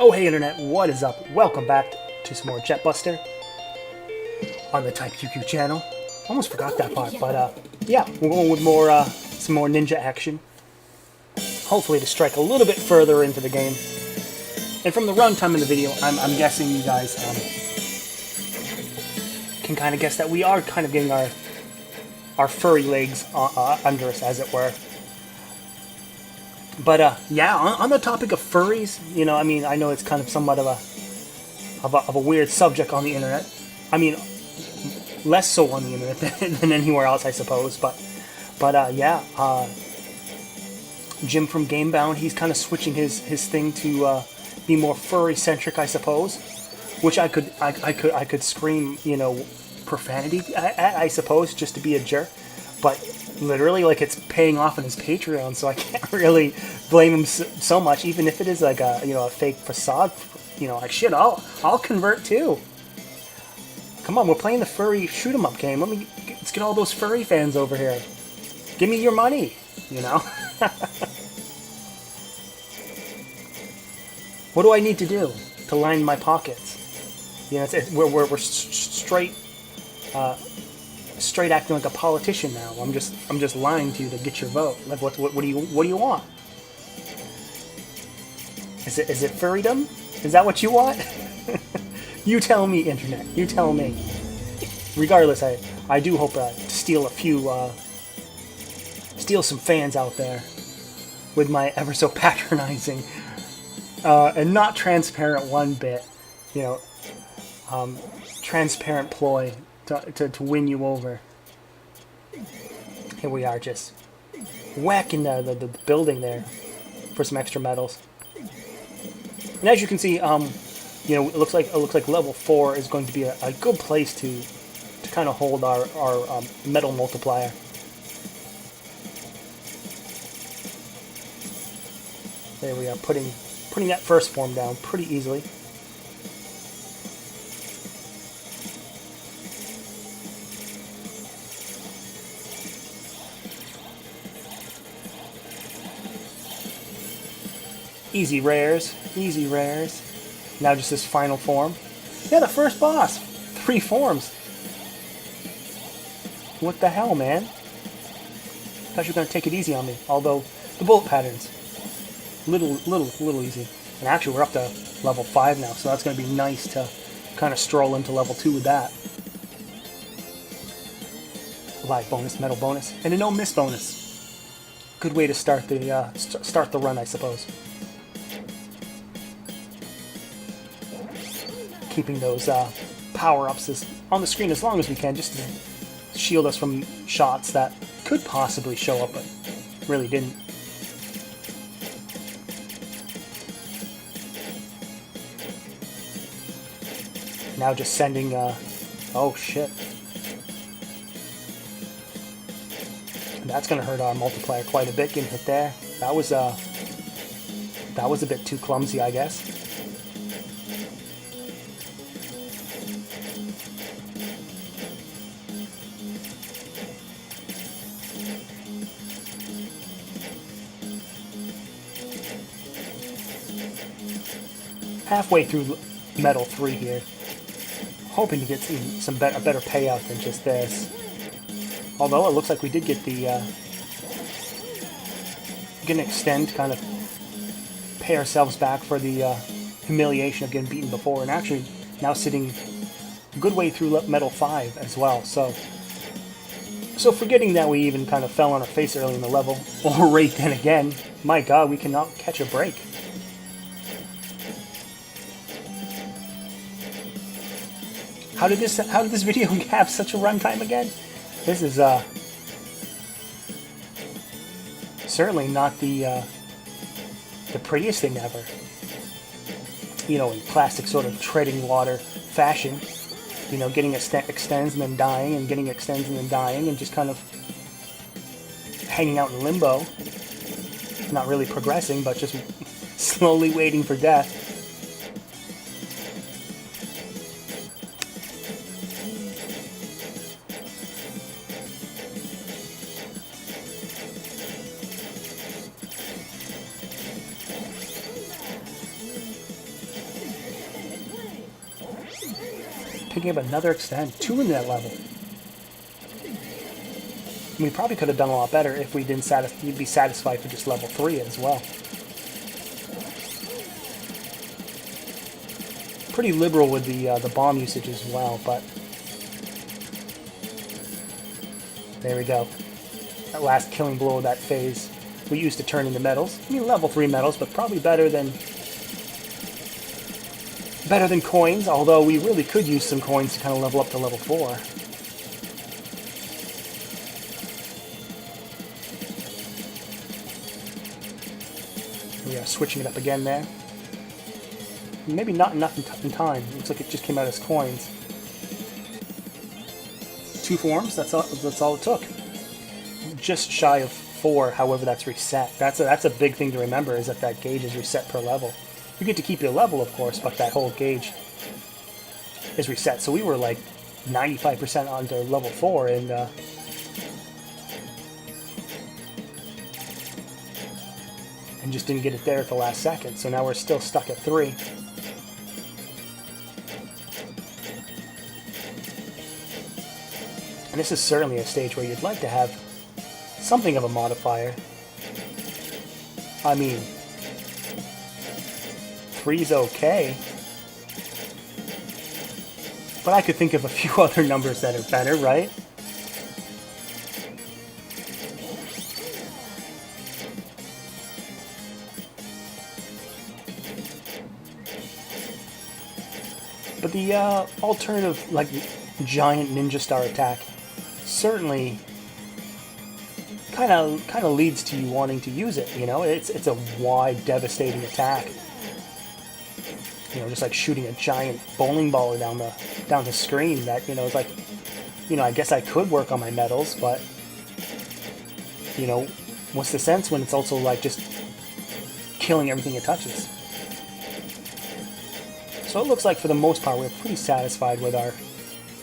Oh hey internet, what is up? Welcome back to some more Jetbuster on the Type QQ channel. Almost forgot that part, but yeah, we're going with more some more ninja action. Hopefully to strike a little bit further into the game. And from the runtime in the video, I'm guessing you guys can kind of guess that we are kind of getting our furry legs under us, as it were. But yeah, on the topic of furries, you know, I mean, I know it's kind of somewhat of a weird subject on the internet. I mean, less so on the internet than anywhere else, I suppose. But yeah, Jim from Gamebound, he's kind of switching his thing to be more furry centric, I suppose. Which I could scream, you know, profanity, I suppose, just to be a jerk. But literally, like, it's paying off in his Patreon, so I can't really blame him so much, even if it is like a, you know, a fake facade. You know, like, shit, I'll convert too. Come on, we're playing the furry shoot 'em up game. Let's get all those furry fans over here. Give me your money, you know. What do I need to do to line my pockets? You know, we're straight. Straight acting like a politician now. I'm just lying to you to get your vote. Like, what do you want? Is it furrydom? Is that what you want? You tell me, internet. You tell me. Regardless, I do hope to steal a few steal some fans out there with my ever so patronizing and not transparent one bit, you know, transparent ploy to win you over. Here we are, just whacking the building there for some extra medals. And as you can see, you know, it looks like level 4 is going to be a good place to kind of hold our medal multiplier. There we are, putting that first form down pretty easily. Easy rares, easy rares. Now just this final form. Yeah, the first boss. 3 forms. What the hell, man? Thought you were gonna take it easy on me. Although the bullet patterns, little easy. And actually, we're up to level 5 now, so that's gonna be nice to kind of stroll into level 2 with that. Live bonus, medal bonus, and a no miss bonus. Good way to start the run, I suppose. Keeping those power-ups on the screen as long as we can, just to shield us from shots that could possibly show up, but really didn't. Now just sending, oh shit. That's gonna hurt our multiplier quite a bit, getting hit there. That was a bit too clumsy, I guess. Halfway through Medal 3 here. Hoping to get a better payout than just this. Although it looks like we did get the gonna extend, kind of pay ourselves back for the humiliation of getting beaten before, and actually now sitting a good way through Medal 5 as well. So forgetting that we even kind of fell on our face early in the level, or right then again, my god, we cannot catch a break. How did this video have such a runtime again? This is certainly not the prettiest thing ever. You know, in classic sort of treading water fashion. You know, getting extends and then dying, and getting extends and then dying, and just kind of hanging out in limbo. Not really progressing, but just slowly waiting for death. picking up another extend. 2 in that level. We probably could have done a lot better if we didn't be satisfied for just level 3 as well. Pretty liberal with the bomb usage as well, but there we go. That last killing blow of that phase we used to turn into medals. I mean, level 3 medals, but probably better than coins, although we really could use some coins to kind of level up to level 4. We are switching it up again there. Maybe not enough in time. Looks like it just came out as coins. 2 forms, that's all it took. Just shy of 4, however that's reset. That's a big thing to remember, is that gauge is reset per level. You get to keep your level, of course, but that whole gauge is reset. So we were like 95% onto level 4, and just didn't get it there at the last second. So now we're still stuck at 3. And this is certainly a stage where you'd like to have something of a modifier. I mean, 3's okay, but I could think of a few other numbers that are better, right? But the alternative, like, giant ninja star attack certainly kind of leads to you wanting to use it. You know, it's a wide, devastating attack. You know, just like shooting a giant bowling ball down the screen. That, you know, is like, you know, I guess I could work on my medals, but you know, what's the sense when it's also like just killing everything it touches? So it looks like for the most part we're pretty satisfied with our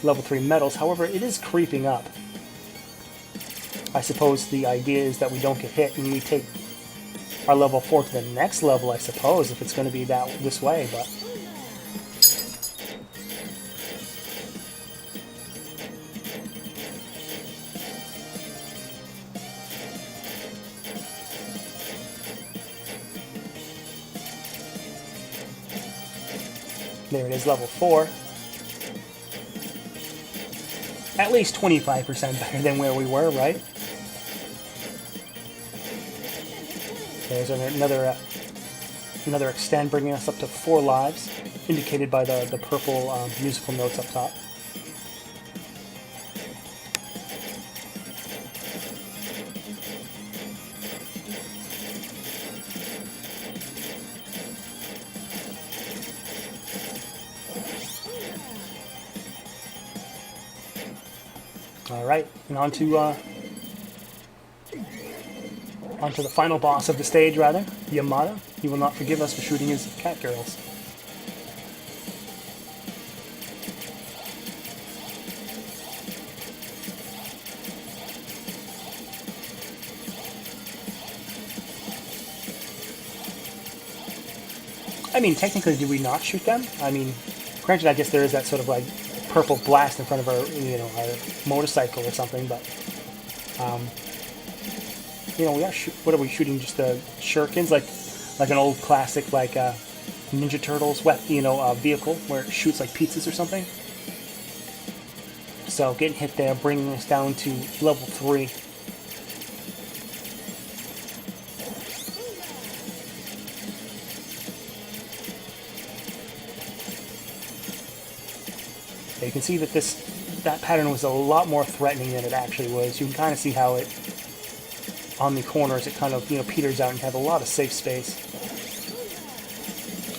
level 3 medals. However, it is creeping up. I suppose the idea is that we don't get hit and we take our level 4 to the next level, I suppose, if it's going to be this way, but there it is, level 4. At least 25% better than where we were, right? There's another extend, bringing us up to 4 lives, indicated by the purple musical notes up top. Alright, and on to the final boss of the stage, rather, Yamada. He will not forgive us for shooting his cat girls. I mean, technically, did we not shoot them? I mean, granted, I guess there is that sort of like purple blast in front of our, you know, our motorcycle or something, but you know, we are what are we shooting? Just the shurikens, like an old classic, like Ninja Turtles vehicle where it shoots like pizzas or something. So getting hit there, bringing us down to level 3. You can see that that pattern was a lot more threatening than it actually was. You can kind of see how it, on the corners, it kind of, you know, peters out and have a lot of safe space.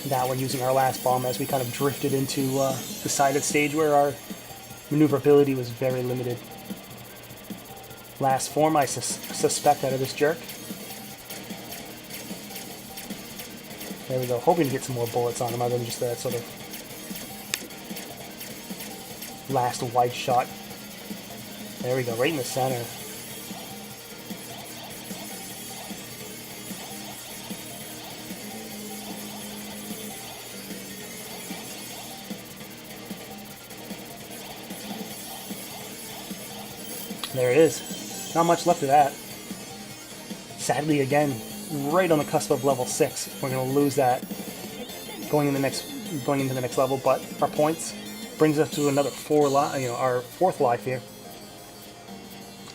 Now we're using our last bomb as we kind of drifted into the side of the stage where our maneuverability was very limited. Last form, I suspect, out of this jerk. There we go, hoping to get some more bullets on him other than just that sort of last wide shot. There we go, right in the center. There it is. Not much left of that. Sadly, again, right on the cusp of level 6. We're going to lose that going into the next level, but our points brings us to another our 4th life here.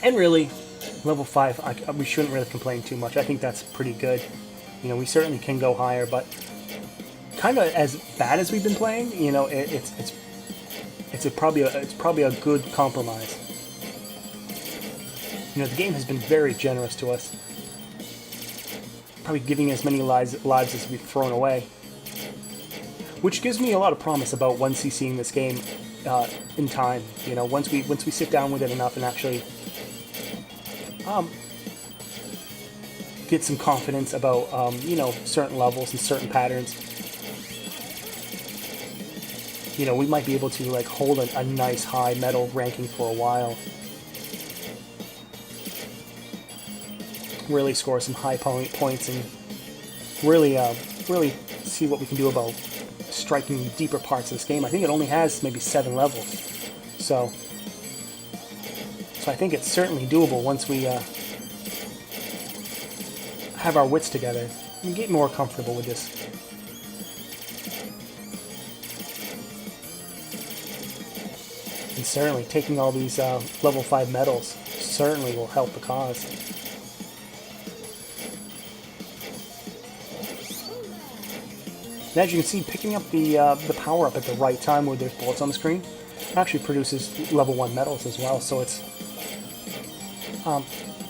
And really, level 5, we shouldn't really complain too much. I think that's pretty good. We certainly can go higher, but kind of as bad as we've been playing, it's probably a good compromise. The game has been very generous to us, probably giving as many lives as we've thrown away, which gives me a lot of promise about once seeing this game in time. Once we sit down with it enough and actually get some confidence about certain levels and certain patterns. We might be able to like hold a nice high metal ranking for a while. Really score some high points and really see what we can do about striking deeper parts of this game. I think it only has maybe 7 levels, so I think it's certainly doable once we have our wits together and get more comfortable with this. And certainly taking all these level 5 medals certainly will help the cause. And as you can see, picking up the power up at the right time where there's bullets on the screen actually produces level 1 medals as well. So it's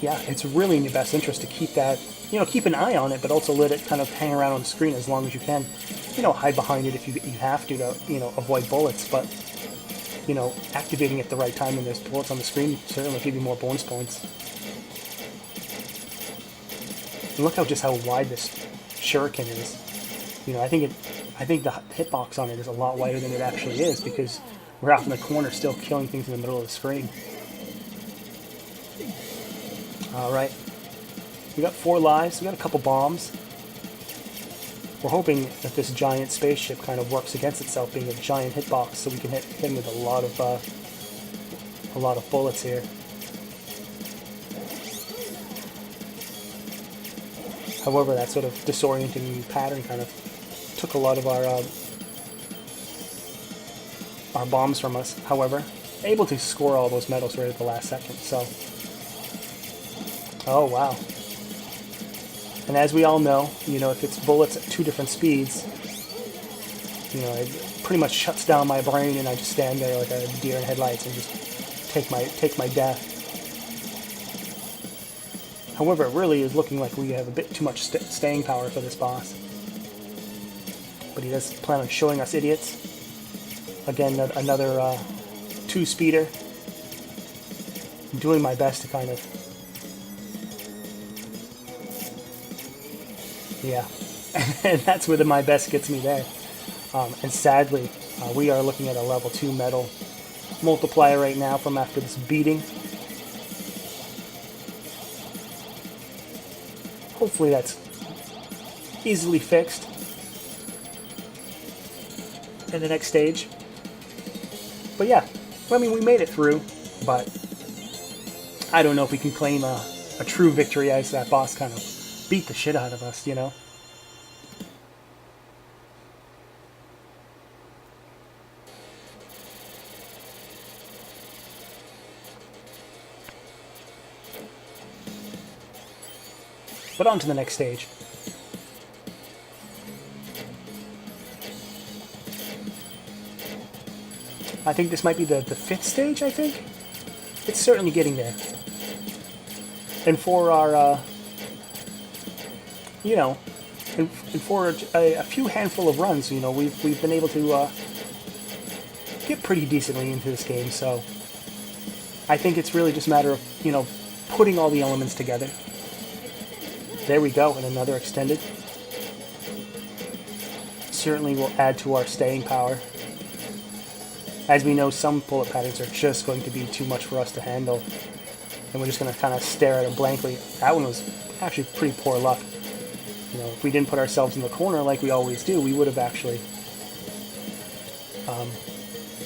it's really in your best interest to keep that, keep an eye on it, but also let it kind of hang around on the screen as long as you can. Hide behind it if you have to avoid bullets, but activating it at the right time when there's bullets on the screen certainly will give you more bonus points. And look how wide this shuriken is. I think the hitbox on it is a lot wider than it actually is because we're out in the corner still killing things in the middle of the screen. Alright. We got 4 lives, we got a couple bombs. We're hoping that this giant spaceship kind of works against itself being a giant hitbox so we can hit him with a lot of bullets here. However, that sort of disorienting pattern kind of took a lot of our bombs from us. However, able to score all those medals right at the last second. So, oh wow! And as we all know, if it's bullets at 2 different speeds, it pretty much shuts down my brain, and I just stand there like a deer in headlights and just take my death. However, it really is looking like we have a bit too much staying power for this boss. But he does plan on showing us idiots. Again, another 2-speeder. I'm doing my best to kind of... Yeah. And that's where my best gets me there. And sadly, we are looking at a level 2 medal multiplier right now from after this beating. Hopefully that's easily fixed in the next stage. But yeah, I mean, we made it through, but I don't know if we can claim a true victory as that boss kind of beat the shit out of us, But on to the next stage. I think this might be the 5th stage, I think? It's certainly getting there. And for our, and for a few handful of runs, we've been able to get pretty decently into this game, so I think it's really just a matter of, putting all the elements together. There we go, and another extended. Certainly will add to our staying power. As we know, some bullet patterns are just going to be too much for us to handle, and we're just going to kind of stare at them blankly. That one was actually pretty poor luck. If we didn't put ourselves in the corner like we always do, we would have actually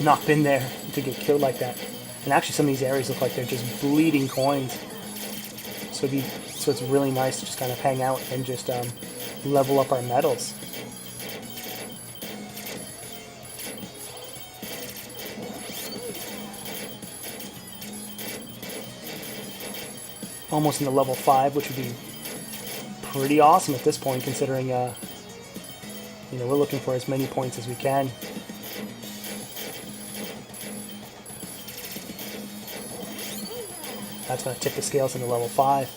not been there to get killed like that. And actually some of these areas look like they're just bleeding coins. So it's really nice to just kind of hang out and just level up our medals. Almost into level 5, which would be pretty awesome at this point, considering you know, we're looking for as many points as we can. That's going to tip the scales into level 5.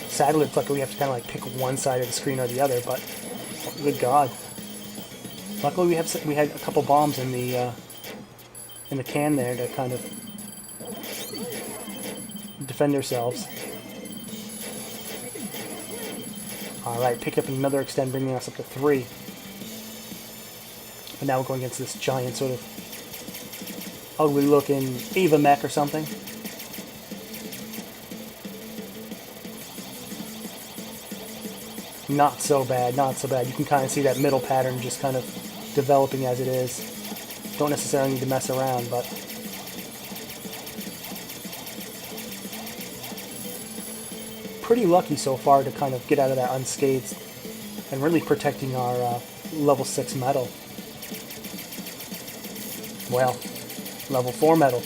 Sadly, it's like we have to kind of like pick one side of the screen or the other, but good God. Luckily, we had a couple bombs in the can there to kind of defend ourselves. Alright, picked up another extend, bringing us up to 3. And now we're going against this giant sort of ugly looking Eva mech or something. Not so bad, not so bad. You can kind of see that middle pattern just kind of developing as it is. Don't necessarily need to mess around, but pretty lucky so far to kind of get out of that unscathed and really protecting our level 6 medal. Well, level 4 medal.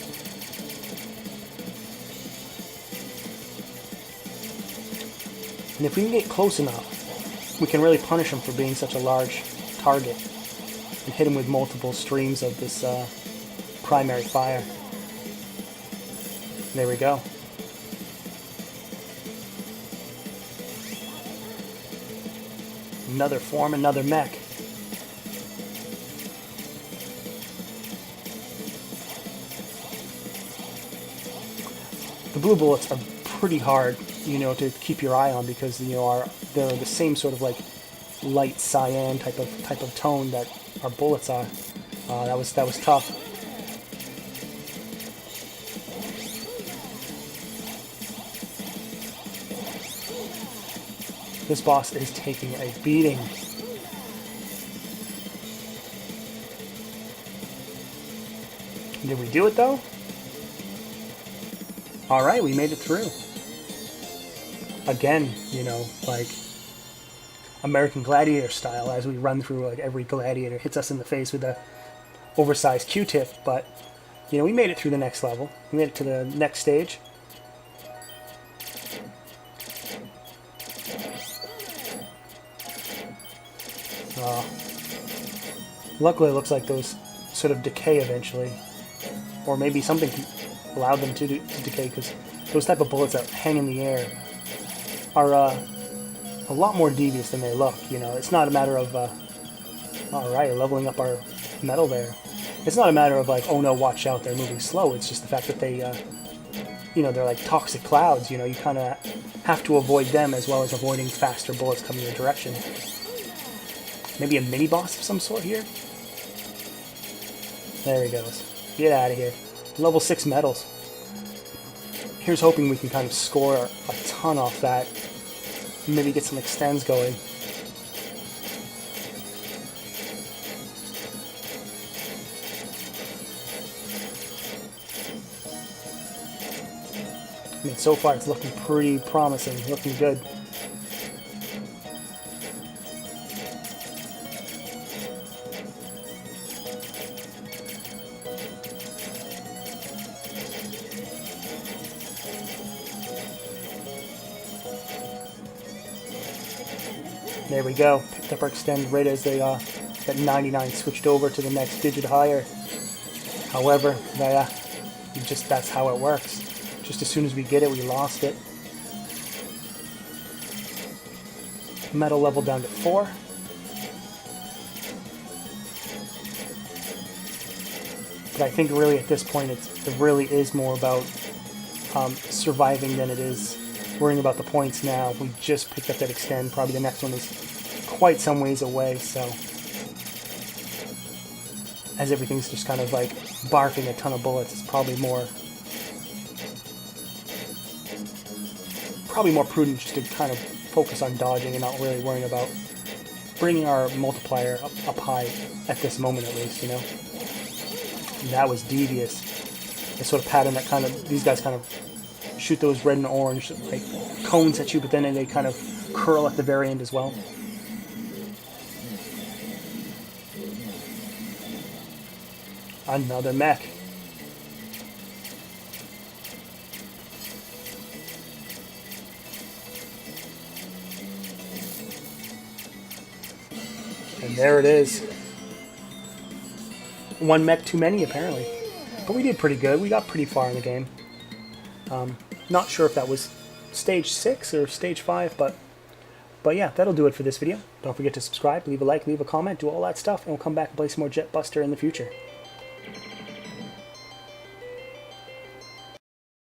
And if we can get close enough, we can really punish him for being such a large target and hit him with multiple streams of this primary fire. There we go. Another form, another mech. The blue bullets are pretty hard, you know, to keep your eye on because, you know, they're the same sort of like light cyan type of tone that our bullets are. That was tough. This boss is taking a beating. Did we do it though? Alright, we made it through. Again, you know, like American Gladiator style, as we run through, like every gladiator hits us in the face with a oversized Q-tip, but you know, we made it through the next level. We made it to the next stage. Luckily, it looks like those sort of decay eventually, or maybe something allowed them to decay, because those type of bullets that hang in the air are a lot more devious than they look. You know, it's not a matter of all right, leveling up our metal there. It's not a matter of like, oh no, watch out, they're moving slow. It's just the fact that they, you know, they're like toxic clouds. You know, you kind of have to avoid them as well as avoiding faster bullets coming your direction. Maybe a mini boss of some sort here. There he goes. Get out of here. Level 6 medals. Here's hoping we can kind of score a ton off that. Maybe get some extends going. I mean, so far it's looking pretty promising, looking good. There we go. Picked up our extend right as they that 99 switched over to the next digit higher. However, that's how it works. Just as soon as we get it, we lost it. Metal level down to 4. But I think really at this point it really is more about surviving than it is worrying about the points now. We just picked up that extend. Probably the next one is quite some ways away, so as everything's just kind of like barfing a ton of bullets, it's probably probably more prudent just to kind of focus on dodging and not really worrying about bringing our multiplier up high at this moment, at least, you know. And that was devious. The sort of pattern that kind of, these guys kind of shoot those red and orange like cones at you, but then they kind of curl at the very end as well. Another mech. And there it is. One mech too many, apparently. But we did pretty good. We got pretty far in the game. Not sure if that was stage 6 or stage 5, but yeah, that'll do it for this video. Don't forget to subscribe, leave a like, leave a comment, do all that stuff, and we'll come back and play some more Jet Buster in the future.